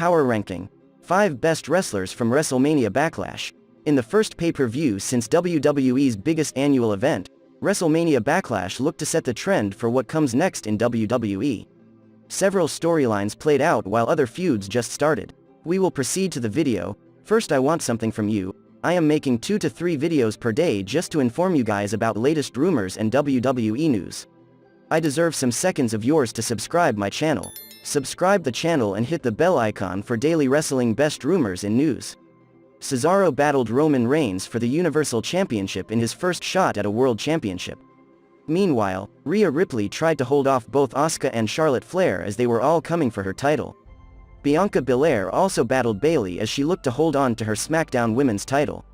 Power Ranking. 5 Best Wrestlers from WrestleMania Backlash. In the first pay-per-view since WWE's biggest annual event, WrestleMania Backlash looked to set the trend for what comes next in WWE. Several storylines played out while other feuds just started. We will proceed to the video. First, I want something from you. I am making 2 to 3 videos per day just to inform you guys about latest rumors and WWE news. I deserve some seconds of yours to subscribe my channel. Subscribe the channel and hit the bell icon for daily wrestling best rumors and news. Cesaro battled Roman Reigns for the Universal Championship in his first shot at a World Championship. Meanwhile, Rhea Ripley tried to hold off both Asuka and Charlotte Flair as they were all coming for her title. Bianca Belair also battled Bayley as she looked to hold on to her SmackDown Women's title.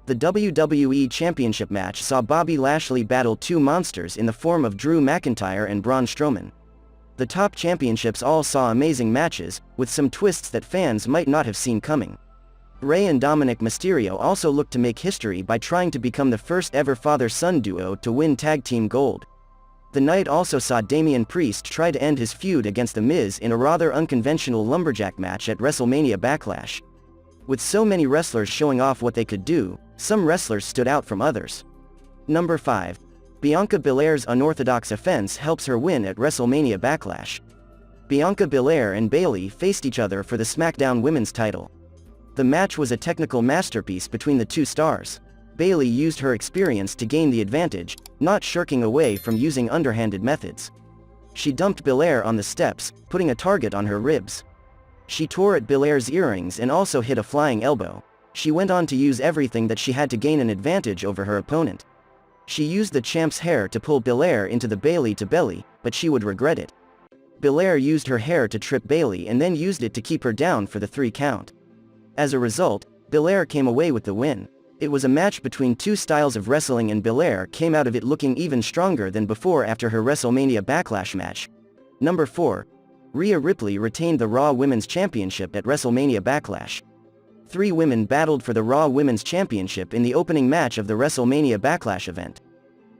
The WWE Championship match saw Bobby Lashley battle 2 monsters in the form of Drew McIntyre and Braun Strowman. The top championships all saw amazing matches, with some twists that fans might not have seen coming. Rey and Dominik Mysterio also looked to make history by trying to become the first ever father-son duo to win tag team gold. The night also saw Damian Priest try to end his feud against The Miz in a rather unconventional Lumberjack match at WrestleMania Backlash. With so many wrestlers showing off what they could do, some wrestlers stood out from others. Number 5. Bianca Belair's unorthodox offense helps her win at WrestleMania Backlash. Bianca Belair and Bayley faced each other for the SmackDown Women's title. The match was a technical masterpiece between the 2 stars. Bayley used her experience to gain the advantage, not shirking away from using underhanded methods. She dumped Belair on the steps, putting a target on her ribs. She tore at Belair's earrings and also hit a flying elbow. She went on to use everything that she had to gain an advantage over her opponent. She used the champ's hair to pull Belair into the Bayley to belly, but she would regret it. Belair used her hair to trip Bayley and then used it to keep her down for the 3 count. As a result, Belair came away with the win. It was a match between 2 styles of wrestling and Belair came out of it looking even stronger than before after her WrestleMania Backlash match. Number 4. Rhea Ripley retained the Raw Women's Championship at WrestleMania Backlash. 3 women battled for the Raw Women's Championship in the opening match of the WrestleMania Backlash event.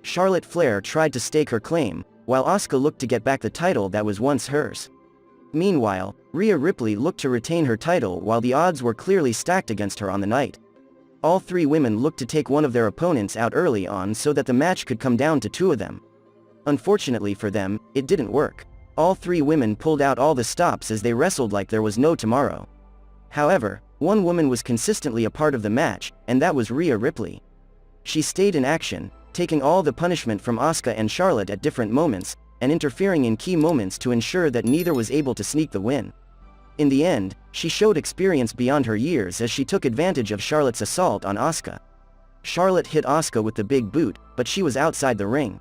Charlotte Flair tried to stake her claim, while Asuka looked to get back the title that was once hers. Meanwhile, Rhea Ripley looked to retain her title while the odds were clearly stacked against her on the night. All 3 women looked to take one of their opponents out early on so that the match could come down to 2 of them. Unfortunately for them, it didn't work. All 3 women pulled out all the stops as they wrestled like there was no tomorrow. However, one woman was consistently a part of the match, and that was Rhea Ripley. She stayed in action, taking all the punishment from Asuka and Charlotte at different moments, and interfering in key moments to ensure that neither was able to sneak the win. In the end, she showed experience beyond her years as she took advantage of Charlotte's assault on Asuka. Charlotte hit Asuka with the big boot, but she was outside the ring.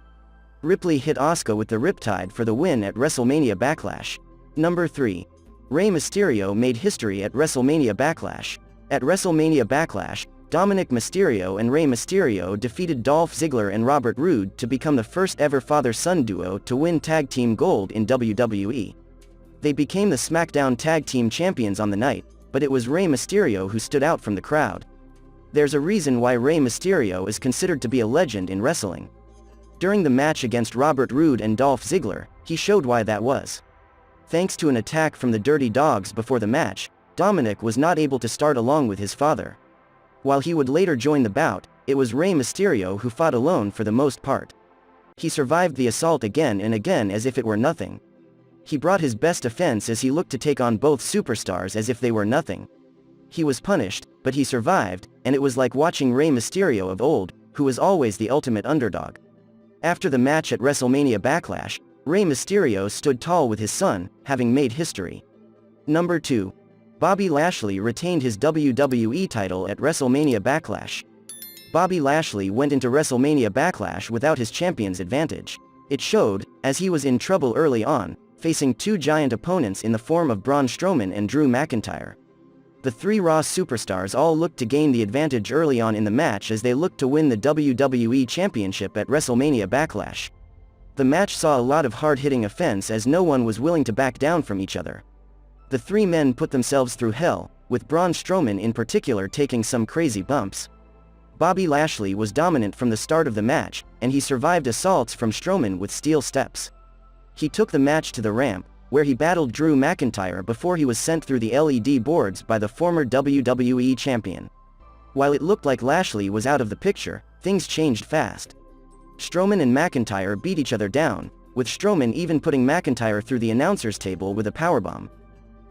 Ripley hit Asuka with the Riptide for the win at WrestleMania Backlash. Number 3. Rey Mysterio made history at WrestleMania Backlash. At WrestleMania Backlash, Dominik Mysterio and Rey Mysterio defeated Dolph Ziggler and Robert Roode to become the first ever father-son duo to win tag team gold in WWE. They became the SmackDown Tag Team Champions on the night, but it was Rey Mysterio who stood out from the crowd. There's a reason why Rey Mysterio is considered to be a legend in wrestling. During the match against Robert Roode and Dolph Ziggler, he showed why that was. Thanks to an attack from the Dirty Dogs before the match, Dominik was not able to start along with his father. While he would later join the bout, it was Rey Mysterio who fought alone for the most part. He survived the assault again and again as if it were nothing. He brought his best offense as he looked to take on both superstars as if they were nothing. He was punished, but he survived, and it was like watching Rey Mysterio of old, who was always the ultimate underdog. After the match at WrestleMania Backlash, Rey Mysterio stood tall with his son, having made history. Number 2. Bobby Lashley retained his WWE title at WrestleMania Backlash. Bobby Lashley went into WrestleMania Backlash without his champion's advantage. It showed, as he was in trouble early on, facing 2 giant opponents in the form of Braun Strowman and Drew McIntyre. The 3 Raw superstars all looked to gain the advantage early on in the match as they looked to win the WWE Championship at WrestleMania Backlash. The match saw a lot of hard-hitting offense as no one was willing to back down from each other. The 3 men put themselves through hell, with Braun Strowman in particular taking some crazy bumps. Bobby Lashley was dominant from the start of the match, and he survived assaults from Strowman with steel steps. He took the match to the ramp, where he battled Drew McIntyre before he was sent through the LED boards by the former WWE champion. While it looked like Lashley was out of the picture, things changed fast. Strowman and McIntyre beat each other down, with Strowman even putting McIntyre through the announcer's table with a powerbomb.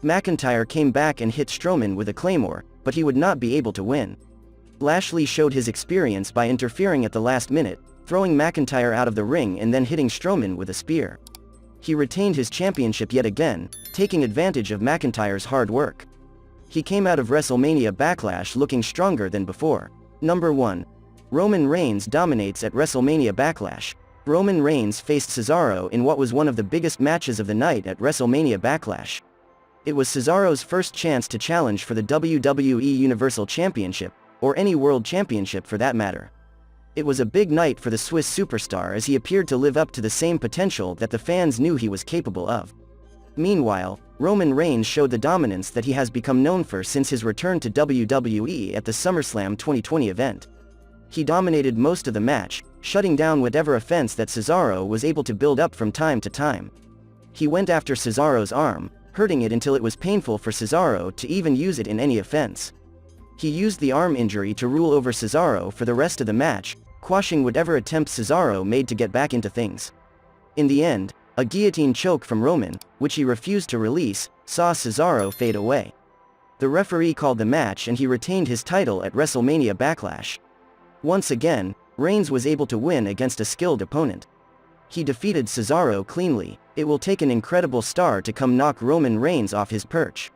McIntyre came back and hit Strowman with a claymore, but he would not be able to win. Lashley showed his experience by interfering at the last minute, throwing McIntyre out of the ring and then hitting Strowman with a spear. He retained his championship yet again, taking advantage of McIntyre's hard work. He came out of WrestleMania Backlash looking stronger than before. Number 1. Roman Reigns dominates at WrestleMania Backlash. Roman Reigns faced Cesaro in what was one of the biggest matches of the night at WrestleMania Backlash. It was Cesaro's first chance to challenge for the WWE Universal Championship, or any World Championship for that matter. It was a big night for the Swiss superstar as he appeared to live up to the same potential that the fans knew he was capable of. Meanwhile, Roman Reigns showed the dominance that he has become known for since his return to WWE at the SummerSlam 2020 event. He dominated most of the match, shutting down whatever offense that Cesaro was able to build up from time to time. He went after Cesaro's arm, hurting it until it was painful for Cesaro to even use it in any offense. He used the arm injury to rule over Cesaro for the rest of the match, quashing whatever attempt Cesaro made to get back into things. In the end, a guillotine choke from Roman, which he refused to release, saw Cesaro fade away. The referee called the match and he retained his title at WrestleMania Backlash. Once again, Reigns was able to win against a skilled opponent. He defeated Cesaro cleanly. It will take an incredible star to come knock Roman Reigns off his perch.